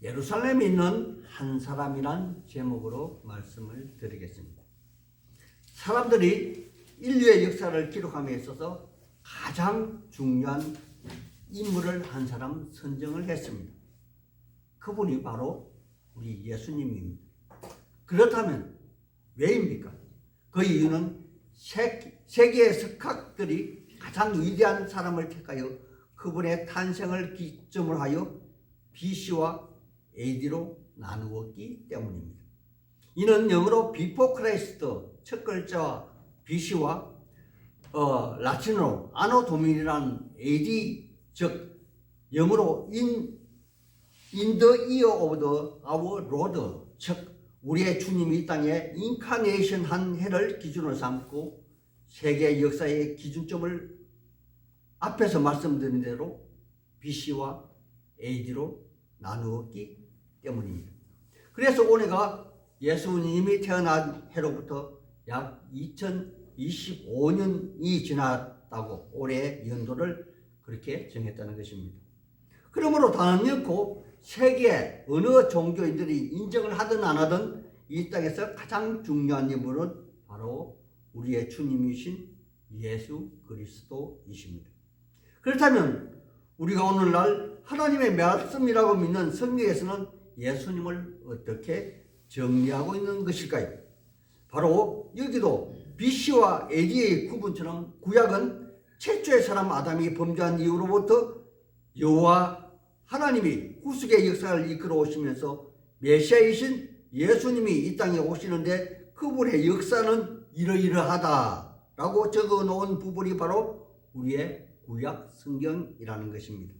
예루살렘에 있는 한 사람이란 제목으로 말씀을 드리겠습니다. 사람들이 인류의 역사를 기록함에 있어서 가장 중요한 인물을 한 사람 선정을 했습니다. 그분이 바로 우리 예수님입니다. 그렇다면 왜입니까? 그 이유는 세계의 석학들이 가장 위대한 사람을 택하여 그분의 탄생을 기점으로 하여 BC와 AD로 나누었기 때문입니다. 이는 영어로 Before Christ 첫 글자와 BC와 라틴어로 Anno Domini라는 AD 즉 영어로 In the year of our Lord 즉 우리의 주님이 이 땅에 인카네이션 한 해를 기준으로 삼고 세계 역사의 기준점을 앞에서 말씀드린 대로 BC와 AD로 나누었기 때문입니다. 그래서 올해가 예수님이 태어난 해로부터 약 2025년이 지났다고 올해의 연도를 그렇게 정했다는 것입니다. 그러므로 단연코 세계 어느 종교인들이 인정을 하든 안 하든 이 땅에서 가장 중요한 인물은 바로 우리의 주님이신 예수 그리스도이십니다. 그렇다면 우리가 오늘날 하나님의 말씀이라고 믿는 성경에서는 예수님을 어떻게 정리하고 있는 것일까요? 바로 여기도 BC와 AD의 구분처럼 구약은 최초의 사람 아담이 범죄한 이후로부터 여호와 하나님이 구속의 역사를 이끌어 오시면서 메시아이신 예수님이 이 땅에 오시는데 그분의 역사는 이러이러하다라고 적어놓은 부분이 바로 우리의 구약 성경이라는 것입니다.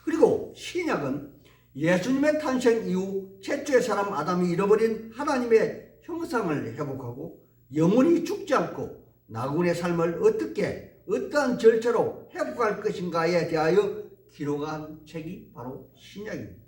그리고 신약은 예수님의 탄생 이후 최초의 사람 아담이 잃어버린 하나님의 형상을 회복하고 영원히 죽지 않고 나군의 삶을 어떠한 절차로 회복할 것인가에 대하여 기록한 책이 바로 신약입니다.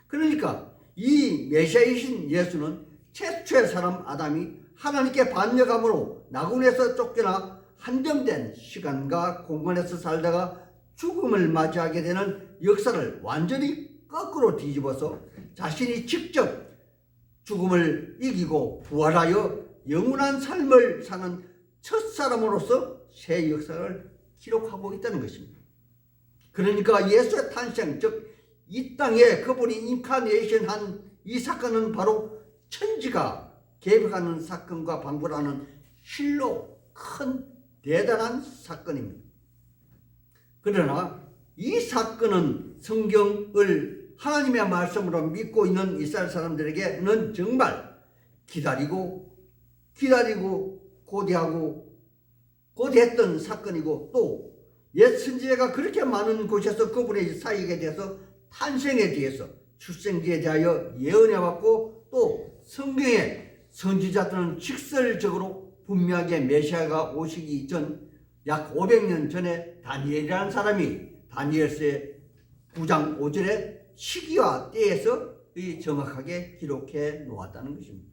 그러니까 이 메시아이신 예수는 최초의 사람 아담이 하나님께 반역함으로 나군에서 쫓겨나 한정된 시간과 공간에서 살다가 죽음을 맞이하게 되는 역사를 완전히 거꾸로 뒤집어서 자신이 직접 죽음을 이기고 부활하여 영원한 삶을 사는 첫사람으로서 새 역사를 기록하고 있다는 것입니다. 그러니까 예수의 탄생, 즉 이 땅에 그분이 인카네이션 한 이 사건은 바로 천지가 개벽하는 사건과 방불하는 실로 큰 대단한 사건입니다. 그러나 이 사건은 성경을 하나님의 말씀으로 믿고 있는 이스라엘 사람들에게는 정말 기다리고 고대했던 사건이고 또 옛 선지자가 그렇게 많은 곳에서 그분의 사역에 대해서 탄생에 대해서 출생지에 대하여 예언해왔고 또 성경의 선지자들은 직설적으로 분명하게 메시아가 오시기 전 약 500년 전에 다니엘이라는 사람이 다니엘서의 9장 5절의 시기와 때에서 정확하게 기록해 놓았다는 것입니다.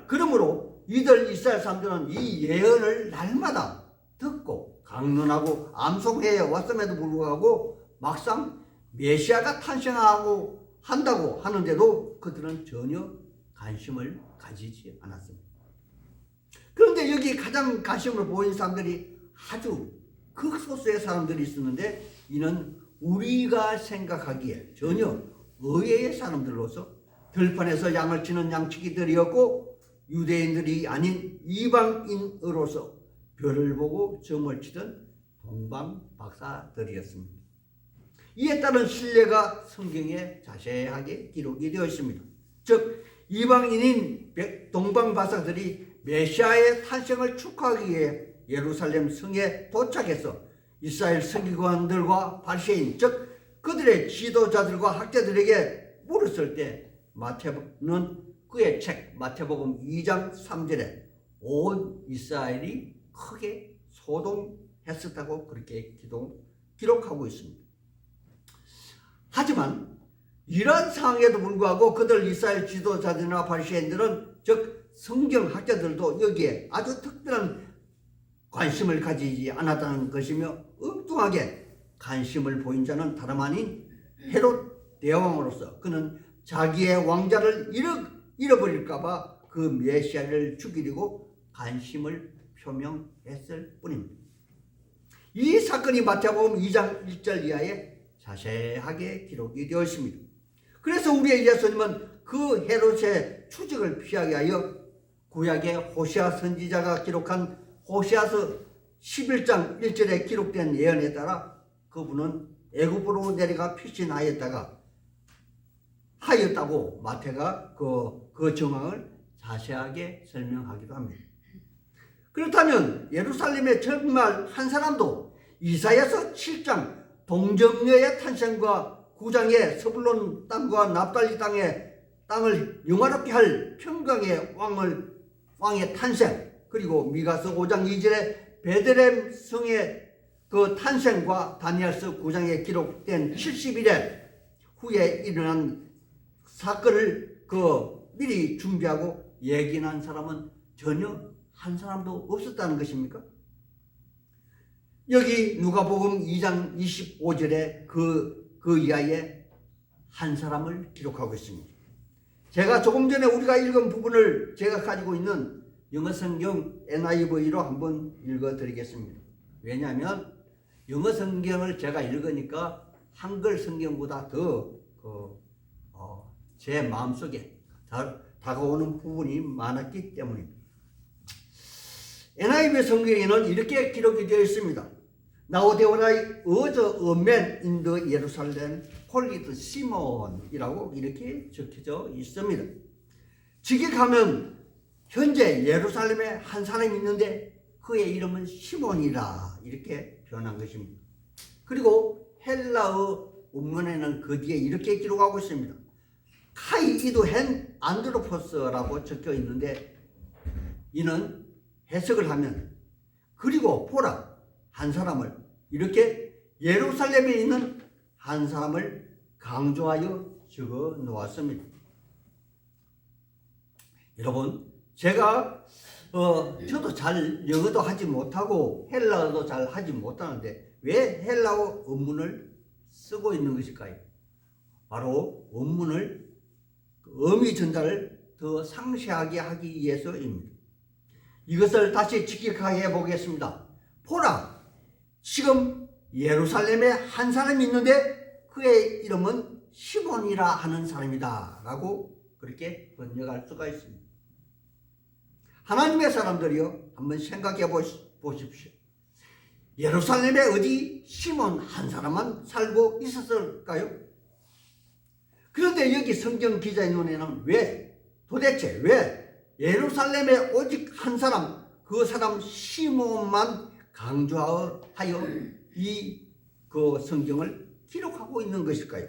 그러므로 이들 이스라엘 사람들은 이 예언을 날마다 듣고 강론하고 암송해 왔음에도 불구하고 막상 메시아가 탄생하고 한다고 하는데도 그들은 전혀 관심을 가지지 않았습니다. 그런데 여기 가장 관심을 보인 사람들이 아주 극소수의 사람들이 있었는데 이는 우리가 생각하기에 전혀 의외의 사람들로서 들판에서 양을 치는 양치기들이었고 유대인들이 아닌 이방인으로서 별을 보고 점을 치던 동방박사들이었습니다. 이에 따른 신뢰가 성경에 자세하게 기록이 되어 있습니다. 즉 이방인인 동방박사들이 메시아의 탄생을 축하하기 위해 예루살렘 성에 도착해서 이스라엘 서기관들과 바리새인 즉 그들의 지도자들과 학자들에게 물었을 때 마태는 그의 책 마태복음 2장 3절에 온 이스라엘이 크게 소동했었다고 그렇게 기록하고 있습니다. 하지만 이러한 상황에도 불구하고 그들 이스라엘 지도자들이나 바리새인들은 즉 성경학자들도 여기에 아주 특별한 관심을 가지지 않았다는 것이며 엉뚱하게 관심을 보인 자는 다름 아닌 헤롯 대왕으로서 그는 자기의 왕자를 잃어버릴까봐 그 메시아를 죽이려고 관심을 표명했을 뿐입니다. 이 사건이 마태복음 2장 1절 이하에 자세하게 기록이 되어 있습니다. 그래서 우리의 예수님은 그 헤롯의 추적을 피하게 하여 구약의 호시아 선지자가 기록한 호시아서 11장 1절에 기록된 예언에 따라 그분은 애굽으로 내려가 하였다고 마태가 그 정황을 자세하게 설명하기도 합니다. 그렇다면 예루살렘에 정말 한 사람도 이사야서 7장 동정녀의 탄생과 9장의 서불론 땅과 납달리 땅을 영화롭게 할 평강의 왕의 탄생, 그리고 미가서 5장 2절에 베들레헴 성의 그 탄생과 다니엘서 9장에 기록된 70일에 후에 일어난 사건을 미리 준비하고 예견한 사람은 전혀 한 사람도 없었다는 것입니까? 여기 누가복음 2장 25절에 그 이하에 한 사람을 기록하고 있습니다. 제가 조금 전에 우리가 읽은 부분을 제가 가지고 있는 영어 성경 NIV로 한번 읽어드리겠습니다. 왜냐하면 영어 성경을 제가 읽으니까 한글 성경보다 더 제 마음속에 다가오는 부분이 많았기 때문입니다. NIV 성경에는 이렇게 기록이 되어 있습니다. Now there was a man in the Jerusalem called Simon이라고 이렇게 적혀져 있습니다. 직역하면 현재 예루살렘에 한 사람이 있는데 그의 이름은 시몬이라 이렇게 표현한 것입니다. 그리고 헬라어 원문에는 그 뒤에 이렇게 기록하고 있습니다. 카이이도 헨 안드로포스라고 적혀 있는데 이는 해석을 하면 그리고 보라 한 사람을 이렇게 예루살렘에 있는 한 사람을 강조하여 적어 놓았습니다. 여러분 제가 저도 잘 영어도 하지 못하고 헬라어도 잘 하지 못하는데 왜 헬라어 원문을 쓰고 있는 것일까요? 바로 원문을 의미 전달을 더 상세하게 하기 위해서입니다. 이것을 다시 직역해 보겠습니다. 보라, 지금 예루살렘에 한 사람이 있는데 그의 이름은 시몬이라 하는 사람이다 라고 그렇게 번역할 수가 있습니다. 하나님의 사람들이요, 한번 생각해 보십시오. 예루살렘에 어디 시몬 한 사람만 살고 있었을까요? 그런데 여기 성경 기자의 눈에는 도대체 왜 예루살렘에 오직 한 사람, 그 사람 시몬만 강조하여 그 성경을 기록하고 있는 것일까요?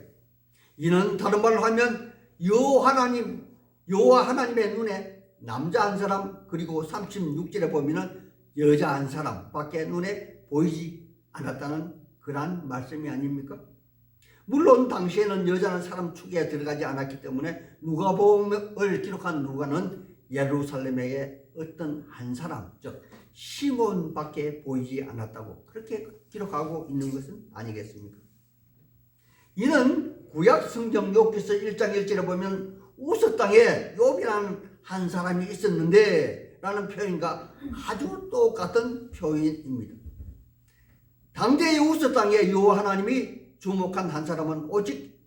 이는 다른 말로 하면 여호와 하나님의 눈에 남자 한 사람, 그리고 36절에 보면은 여자 한 사람밖에 눈에 보이지 않았다는 그런 말씀이 아닙니까? 물론 당시에는 여자는 사람 축에 들어가지 않았기 때문에 누가복음을 기록한 누가는 예루살렘에 어떤 한 사람, 즉 시몬밖에 보이지 않았다고 그렇게 기록하고 있는 것은 아니겠습니까? 이는 구약 성경 욥기서 1장 1절에 보면 우스 땅에 욥이라는 한 사람이 있었는데 라는 표현과 아주 똑같은 표현입니다. 당대의 우스 땅에 여호와 하나님이 주목한 한 사람은 오직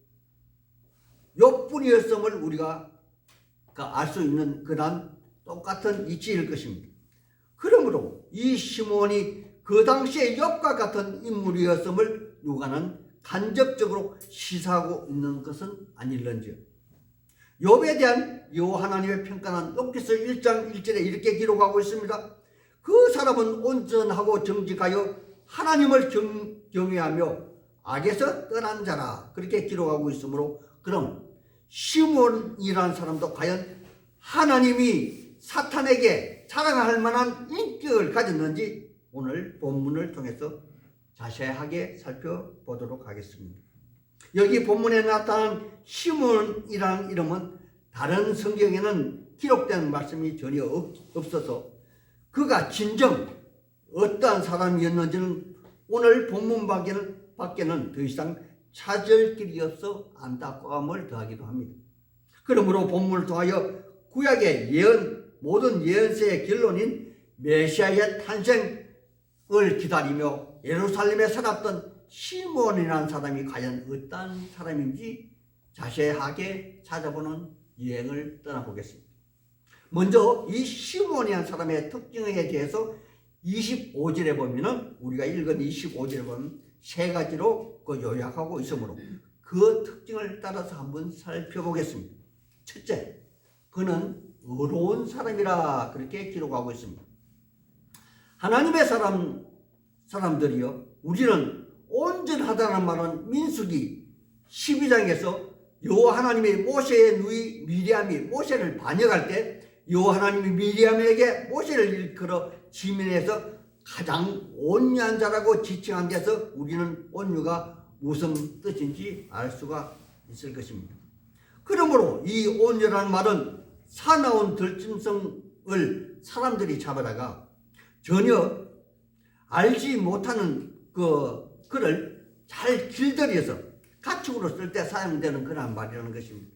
욥뿐이었음을 우리가 알 수 있는 그런 똑같은 이치일 것입니다. 그러므로 이 시몬이 그 당시에 욥과 같은 인물이었음을 누가는 간접적으로 시사하고 있는 것은 아닐런지요. 욥에 대한 여호와 하나님의 평가는 욥기서 1장 1절에 이렇게 기록하고 있습니다. 그 사람은 온전하고 정직하여 하나님을 경외하며 악에서 떠난 자라 그렇게 기록하고 있으므로 그럼 시몬이라는 사람도 과연 하나님이 사탄에게 자랑할 만한 인격을 가졌는지 오늘 본문을 통해서 자세하게 살펴보도록 하겠습니다. 여기 본문에 나타난 시몬이라는 이름은 다른 성경에는 기록된 말씀이 전혀 없어서 그가 진정 어떠한 사람이었는지는 오늘 본문 밖에는 더 이상 찾을 길이 없어 안타까움을 더하기도 합니다. 그러므로 본문을 통하여 구약의 모든 예언서의 결론인 메시아의 탄생을 기다리며 예루살렘에 살았던 시몬이라는 사람이 과연 어떤 사람인지 자세하게 찾아보는 여행을 떠나보겠습니다. 먼저 이 시몬이라는 사람의 특징에 대해서 25절에 보면은, 우리가 읽은 25절에 보면 세 가지로 요약하고 있으므로 그 특징을 따라서 한번 살펴보겠습니다. 첫째, 그는 의로운 사람이라 그렇게 기록하고 있습니다. 하나님의 사람들이요, 우리는 온전하다는 말은 민수기 12장에서 여호와 하나님이 모세의 누이 미리암이 모세를 반역할 때 여호와 하나님이 미리암에게 모세를 일컬어 지면에서 가장 온유한 자라고 지칭한 데서 우리는 온유가 무슨 뜻인지 알 수가 있을 것입니다. 그러므로 이 온유라는 말은 사나운 들짐승을 사람들이 잡아다가 전혀 알지 못하는 그를 잘 길들여서 가축으로 쓸 때 사용되는 그런 말이라는 것입니다.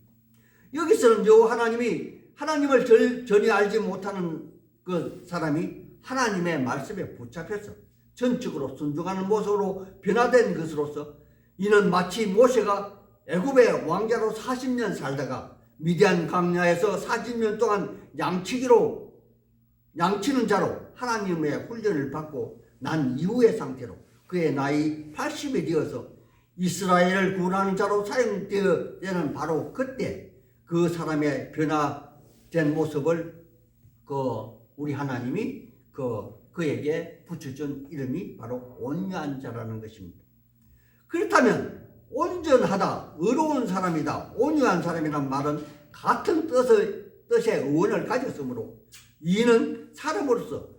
여기서는 여호와 하나님이 하나님을 전혀 알지 못하는 그 사람이 하나님의 말씀에 붙잡혀서 전적으로 순종하는 모습으로 변화된 것으로서, 이는 마치 모세가 애굽의 왕자로 40년 살다가 미디안 광야에서 40년 동안 양치는 자로 하나님의 훈련을 받고 난 이후의 상태로 그의 나이 80이 되어서 이스라엘을 구원하는 자로 사용되는 바로 그때 그 사람의 변화된 모습을 우리 하나님이 그에게 붙여준 이름이 바로 온유한 자라는 것입니다. 그렇다면 온전하다, 의로운 사람이다, 온유한 사람이란 말은 같은 뜻의 의원을 가졌으므로 이는 사람으로서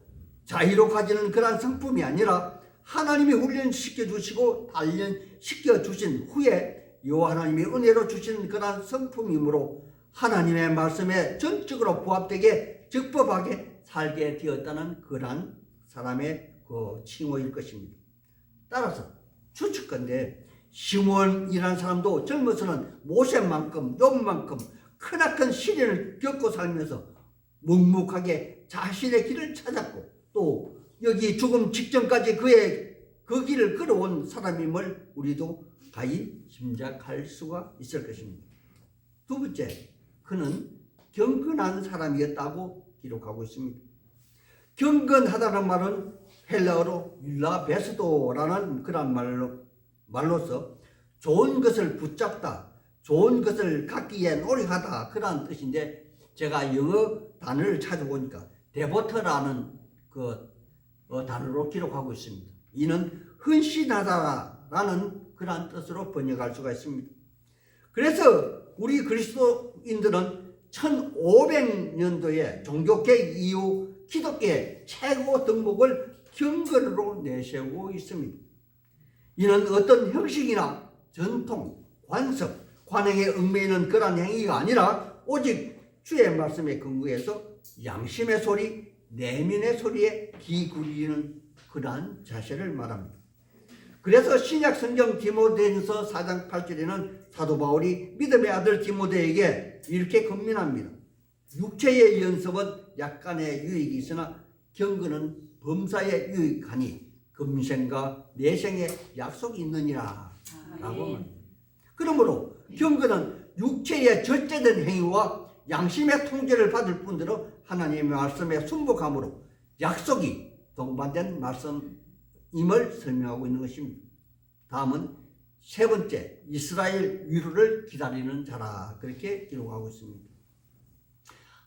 자의로 가지는 그러한 성품이 아니라 하나님이 훈련시켜 주시고 단련시켜 주신 후에 여호와 하나님이 은혜로 주시는 그러한 성품이므로 하나님의 말씀에 전적으로 부합되게 적법하게 살게 되었다는 그러한 사람의 칭호일 것입니다. 따라서 추측컨대 시몬이라는 사람도 젊어서는 모세만큼 욥만큼 크나큰 시련을 겪고 살면서 묵묵하게 자신의 길을 찾았고, 또 여기 죽음 직전까지 그 길을 걸어온 사람임을 우리도 가히 짐작할 수가 있을 것입니다. 두 번째, 그는 경건한 사람이었다고 기록하고 있습니다. 경건하다는 말은 헬라어로 율라베스도라는 그런 말로서 좋은 것을 붙잡다, 좋은 것을 갖기에 노력하다, 그런 뜻인데, 제가 영어 단어를 찾아보니까 데보터라는 단어로 기록하고 있습니다. 이는 헌신하다라는 그런 뜻으로 번역할 수가 있습니다. 그래서 우리 그리스도인들은 1500년도에 종교개혁 이후 기독교의 최고 덕목을 경건으로 내세우고 있습니다. 이는 어떤 형식이나 전통, 관습, 관행에 얽매이는 그런 행위가 아니라 오직 주의 말씀에 근거해서 양심의 소리, 내면의 소리에 귀 기울이는 그러한 자세를 말합니다. 그래서 신약 성경 디모데전서 4장 8절에는 사도 바울이 믿음의 아들 디모데에게 이렇게 권면합니다. 육체의 연습은 약간의 유익이 있으나 경건은 범사에 유익하니 금생과 내생에 약속이 있느니라 라고 말합니다. 그러므로 경건은 육체의 절제된 행위와 양심의 통제를 받을 뿐더러 하나님의 말씀에 순복함으로 약속이 동반된 말씀임을 설명하고 있는 것입니다. 다음은 세 번째, 이스라엘 위로를 기다리는 자라 그렇게 기록하고 있습니다.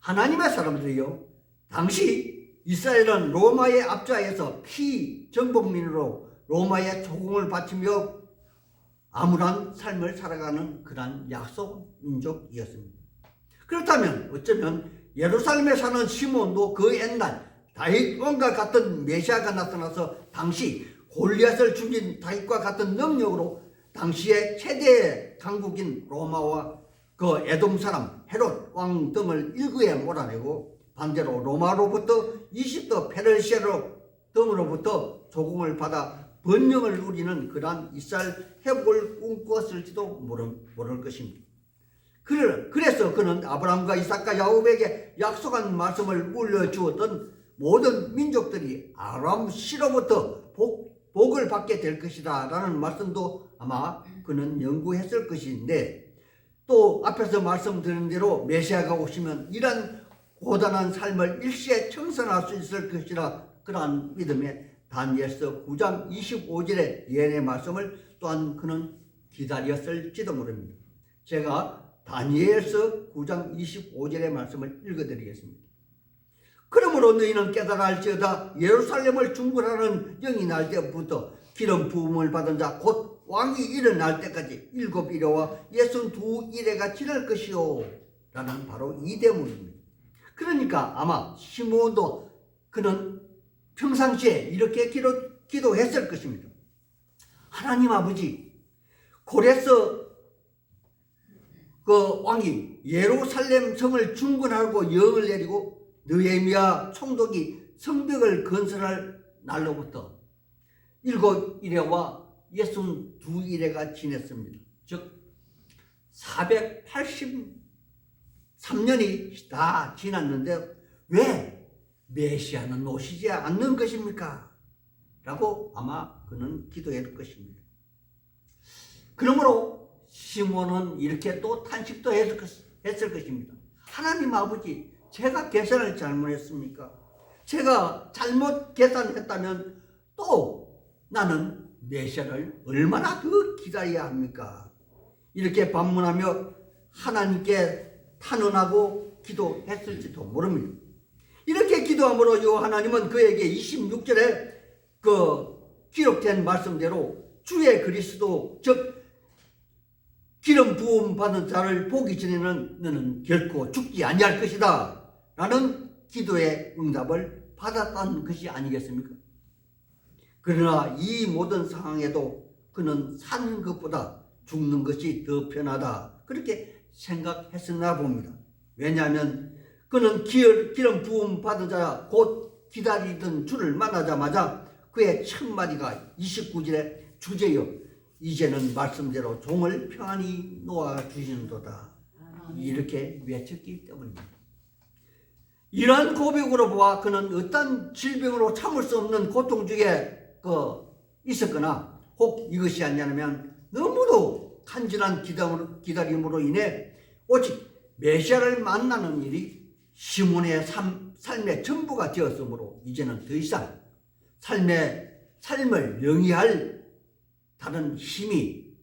하나님의 사람들이요, 당시 이스라엘은 로마의 압제하에서 피정복민으로 로마의 조공을 바치며 암울한 삶을 살아가는 그러한 약속 민족이었습니다. 그렇다면 어쩌면 예루살렘에 사는 시몬도 그 옛날 다윗 왕과 같은 메시아가 나타나서 당시 골리앗을 죽인 다윗과 같은 능력으로 당시의 최대 강국인 로마와 그 에돔 사람 헤롯 왕 등을 일구에 몰아내고, 반대로 로마로부터 이집트 페르시아 등으로부터 조공을 받아 번영을 누리는 그러한 이스라엘 회복을 꿈꿨을지도 모를 것입니다. 그래서 그는 아브라함과 이삭과 야곱에게 약속한 말씀을 물려주었던 모든 민족들이 아람 시로부터 복을 받게 될 것이다 라는 말씀도 아마 그는 연구했을 것인데, 또 앞에서 말씀드린 대로 메시아가 오시면 이런 고단한 삶을 일시에 청산할 수 있을 것이라 그러한 믿음에 다니엘서 9장 25절의 예언의 말씀을 또한 그는 기다렸을지도 모릅니다. 제가 다니엘서 9장 25절의 말씀을 읽어드리겠습니다. 그러므로 너희는 깨달아 알지어다. 예루살렘을 중건하는 영이 날 때부터 기름 부음을 받은 자 곧 왕이 일어날 때까지 7일에와 62일에가 지날 것이요 라는 바로 이 대목입니다. 그러니까 아마 시므온도 그는 평상시에 이렇게 기도했을 것입니다. 하나님 아버지, 고레스 그 왕이 예루살렘 성을 중건하고 영을 내리고 느헤미야 총독이 성벽을 건설할 날로부터 7일에와 62일에가 지냈습니다. 즉 483년이 다 지났는데 왜 메시아는 오시지 않는 것입니까? 라고 아마 그는 기도했을 것입니다. 그러므로 시몬은 이렇게 또 탄식도 했을 것입니다. 하나님 아버지, 제가 계산을 잘못했습니까? 제가 잘못 계산했다면 또 나는 메시아를 얼마나 더 기다려야 합니까? 이렇게 반문하며 하나님께 탄원하고 기도했을지도 모릅니다. 이렇게 기도함으로 요 하나님은 그에게 26절에 그 기록된 말씀대로 주의 그리스도 즉 기름 부음 받은 자를 보기 전에는 너는 결코 죽지 아니할 것이다 라는 기도의 응답을 받았다는 것이 아니겠습니까? 그러나 이 모든 상황에도 그는 사는 것보다 죽는 것이 더 편하다 그렇게 생각했었나 봅니다. 왜냐하면 그는 기름 부음 받은 자 곧 기다리던 주를 만나자마자 그의 첫 마디가 29절에 주제여 이제는 말씀대로 종을 평안히 놓아주시는도다 이렇게 외쳤기 때문입니다. 이러한 고백으로 보아 그는 어떤 질병으로 참을 수 없는 고통 중에 있었거나 혹 이것이 아니냐면 너무도 간절한 기다림으로 인해 오직 메시아를 만나는 일이 시몬의 삶의 전부가 되었으므로 이제는 더 이상 삶을 영위할 다른 힘이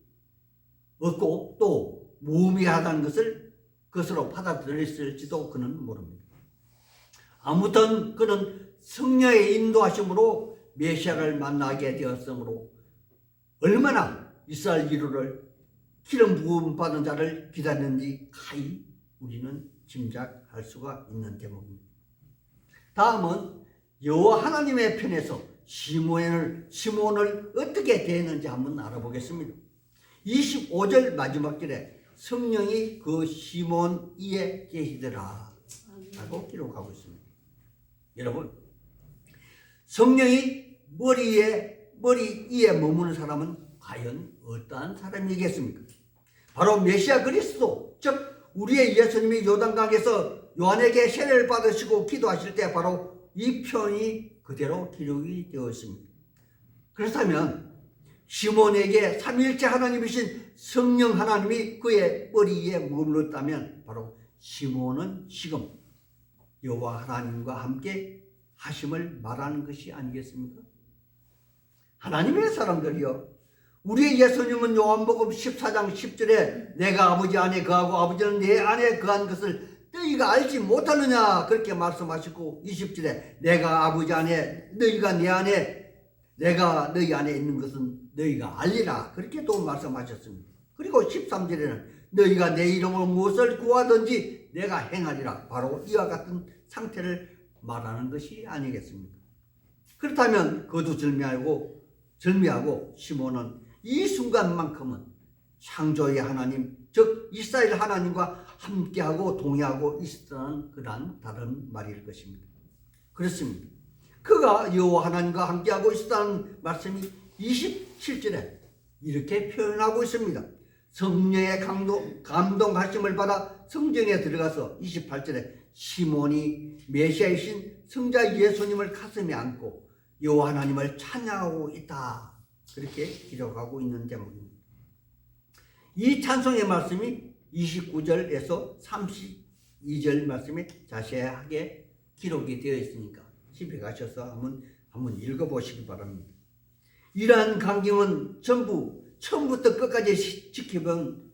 없고 또 무의미하다는 것으로 받아들였을지도 그는 모릅니다. 아무튼 그는 성령의 인도하심으로 메시아를 만나게 되었으므로 얼마나 이스라엘 이루를 기름 부음 받은 자를 기다리는지 가히 우리는 짐작할 수가 있는 대목입니다. 다음은 여호와 하나님의 편에서 시몬을 어떻게 대했는지 한번 알아보겠습니다. 25절 마지막 절에 성령이 그 시몬 이에 계시더라 라고 기록하고 있습니다. 여러분, 성령이 머리 위에 머무는 사람은 과연 어떠한 사람이겠습니까? 바로 메시아 그리스도, 즉 우리의 예수님이 요단강에서 요한에게 세례를 받으시고 기도하실 때 바로 이 표현이 그대로 기록이 되어 있습니다. 그렇다면 시몬에게 삼위일체 하나님이신 성령 하나님이 그의 머리 위에 머물렀다면 바로 시몬은 지금 여호와 하나님과 함께 하심을 말하는 것이 아니겠습니까? 하나님의 사람들이요, 우리의 예수님은 요한복음 14장 10절에 내가 아버지 안에 거하고 아버지는 내 안에 거한 것을 너희가 알지 못하느냐 그렇게 말씀하시고 20절에 내가 아버지 안에 너희가 내 안에 내가 너희 안에 있는 것은 너희가 알리라 그렇게 또 말씀하셨습니다. 그리고 13절에는 너희가 내 이름으로 무엇을 구하든지 내가 행하리라 바로 이와 같은 상태를 말하는 것이 아니겠습니까? 그렇다면 거두절미하고 시몬은 이 순간만큼은 창조의 하나님 즉 이스라엘 하나님과 함께하고 동의하고 있었다는 그러한 다른 말일 것입니다. 그렇습니다. 그가 여호와 하나님과 함께하고 있었다는 말씀이 27절에 이렇게 표현하고 있습니다. 성령의 감동하심을 받아 성경에 들어가서 28절에 시몬이 메시아이신 성자 예수님을 가슴에 안고 여호와 하나님을 찬양하고 있다. 그렇게 기록하고 있는 제목입니다. 이 찬송의 말씀이 29절에서 32절 말씀에 자세하게 기록이 되어 있으니까 집에 가셔서 한번 읽어보시기 바랍니다. 이러한 광경은 전부 처음부터 끝까지 지켜본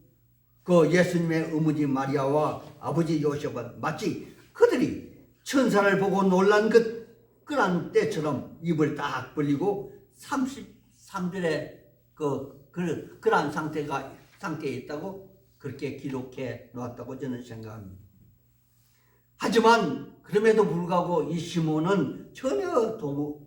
그 예수님의 어머니 마리아와 아버지 요셉은 마치 그들이 천사를 보고 놀란 그런 때처럼 입을 딱 벌리고 33절에 그러한 상태에 있다고 그렇게 기록해 놓았다고 저는 생각합니다. 하지만 그럼에도 불구하고 이 시몬은 전혀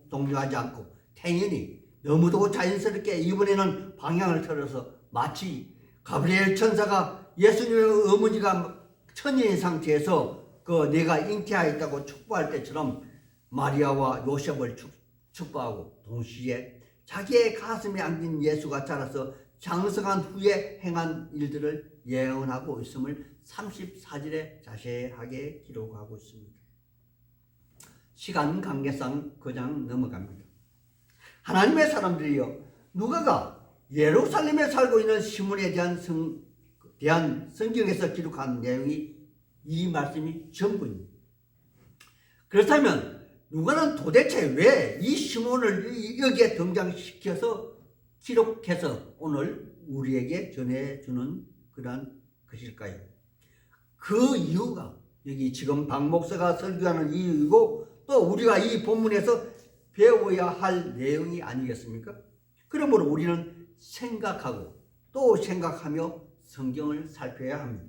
동요하지 않고 당연히 너무도 자연스럽게 이번에는 방향을 틀어서 마치 가브리엘 천사가 예수님의 어머니가 처녀인 상태에서 내가 잉태하였다고 축복할 때처럼 마리아와 요셉을 축복하고 동시에 자기의 가슴에 안긴 예수가 자라서 장성한 후에 행한 일들을 예언하고 있음을 34절에 자세하게 기록하고 있습니다. 시간 관계상 그냥 넘어갑니다. 하나님의 사람들이여, 누가가 예루살렘에 살고 있는 시몬에 대한 성경에서 기록한 내용이 이 말씀이 전부입니다. 그렇다면 누가는 도대체 왜 이 시몬을 여기에 등장시켜서 기록해서 오늘 우리에게 전해주는 그런 것일까요? 그 이유가 여기 지금 박 목사가 설교하는 이유이고 또 우리가 이 본문에서 배워야 할 내용이 아니겠습니까? 그러므로 우리는 생각하고 또 생각하며 성경을 살펴야 합니다.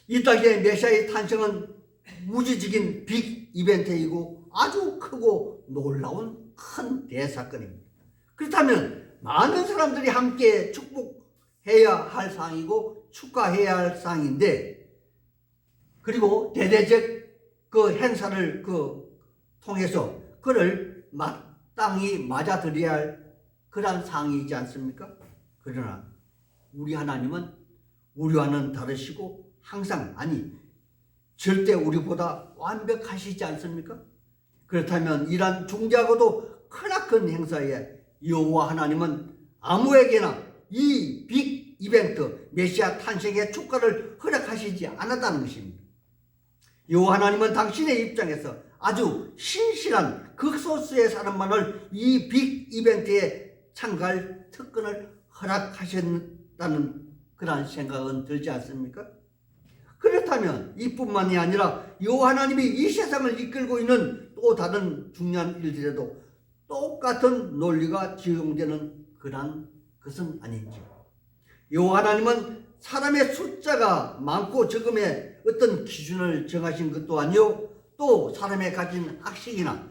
이 땅의 메시아의 탄생은 무지직인 빅 이벤트이고 아주 크고 놀라운 큰 대사건입니다. 그렇다면 많은 사람들이 함께 축복해야 할 사항이고 축하해야 할 사항인데, 그리고 대대적 그 행사를 통해서 그를 마땅히 맞아들여야 할 그런 사항이지 않습니까? 그러나 우리 하나님은 우리와는 다르시고 항상, 아니 절대 우리보다 완벽하시지 않습니까? 그렇다면 이러한 중대하고도 크나큰 행사에 여호와 하나님은 아무에게나 이 빅 이벤트 메시아 탄생의 축가를 허락하시지 않았다는 것입니다. 여호와 하나님은 당신의 입장에서 아주 신실한 극소수의 사람만을 이 빅 이벤트에 참가할 특권을 허락하셨다는 그러한 생각은 들지 않습니까? 그렇다면 이뿐만이 아니라 여호와 하나님이 이 세상을 이끌고 있는 또 다른 중요한 일들에도 똑같은 논리가 적용되는 그러한 것은 아닌지요. 여호와 하나님은 사람의 숫자가 많고 적음의 어떤 기준을 정하신 것도 아니요, 또 사람의 가진 학식이나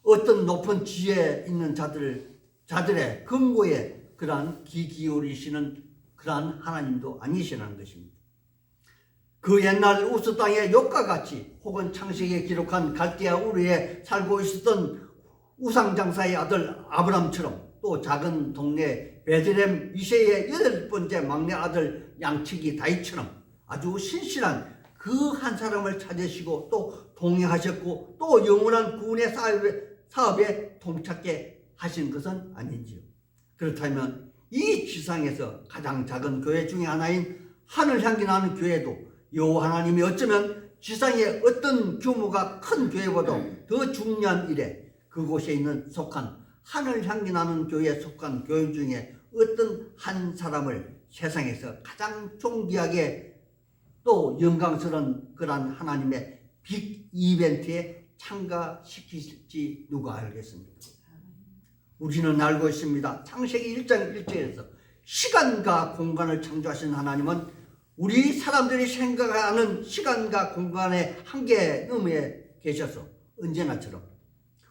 어떤 높은 지혜 있는 자들의 근거에 그러한 귀 기울이시는 그러한 하나님도 아니시라는 것입니다. 그 옛날 우스 땅의 욥과 같이 혹은 창세기에 기록한 갈대아 우르에 살고 있었던 우상장사의 아들 아브람처럼, 또 작은 동네 베들레헴 이세의 8번째 막내 아들 양치기 다윗처럼 아주 신실한 그 한 사람을 찾으시고 또 동행하셨고 또 영원한 구원의 사업에 동참게 하신 것은 아닌지요. 그렇다면 이 지상에서 가장 작은 교회 중에 하나인 하늘 향기 나는 교회도 여호와 하나님이 어쩌면 지상의 어떤 규모가 큰 교회보다 더 중요한 일에 그곳에 있는 속한 하늘 향기 나는 교회에 속한 교인 중에 어떤 한 사람을 세상에서 가장 존귀하게 또 영광스러운 그러한 하나님의 빅 이벤트에 참가시키실지 누가 알겠습니까? 우리는 알고 있습니다. 창세기 1장 1절에서 시간과 공간을 창조하신 하나님은 우리 사람들이 생각하는 시간과 공간의 한계음에 계셔서 언제나처럼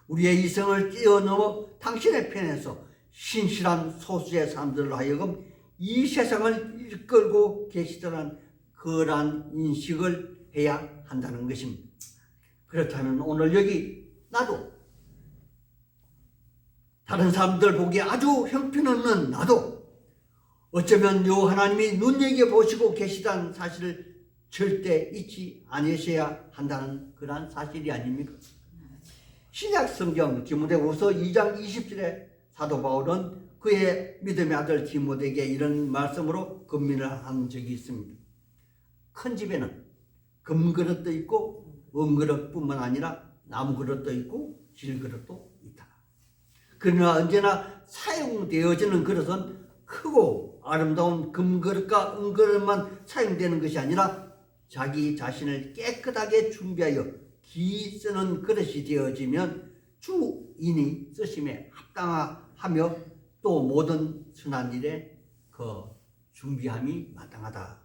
우리의 이성을 뛰어넘어 당신의 편에서 신실한 소수의 사람들로 하여금 이 세상을 이끌고 계시더란 그러한 인식을 해야 한다는 것입니다. 그렇다면 오늘 여기 나도 다른 사람들 보기에 아주 형편없는 나도 어쩌면 요 하나님이 눈여겨보시고 계시다는 사실을 절대 잊지 않으셔야 한다는 그러한 사실이 아닙니까? 신약 성경 디모데후서 2장 20절에 사도 바울은 그의 믿음의 아들 디모데에게 이런 말씀으로 권면을 한 적이 있습니다. 큰 집에는 금그릇도 있고 은그릇뿐만 아니라 나무그릇도 있고 질그릇도 있다. 그러나 언제나 사용되어지는 그릇은 크고 아름다운 금그릇과 은그릇만 사용되는 것이 아니라 자기 자신을 깨끗하게 준비하여 기 쓰는 그릇이 되어지면 주인이 쓰심에 합당하며 또 모든 선한 일에 그 준비함이 마땅하다.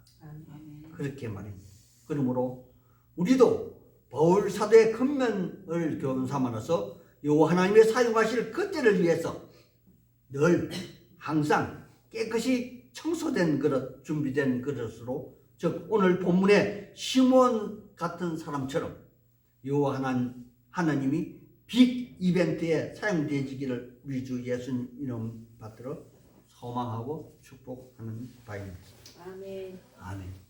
그렇게 말입니다. 그러므로 우리도 바울 사도의 권면을 교훈 삼아서 요 하나님의 사용하실 그때를 위해서 늘 항상 깨끗이 청소된 그릇, 준비된 그릇으로, 즉 오늘 본문의 시몬 같은 사람처럼 요 하나님이 빅 이벤트에 사용되기를 우리 주 예수님 이름 받들어 소망하고 축복하는 바입니다. 아멘. 아멘.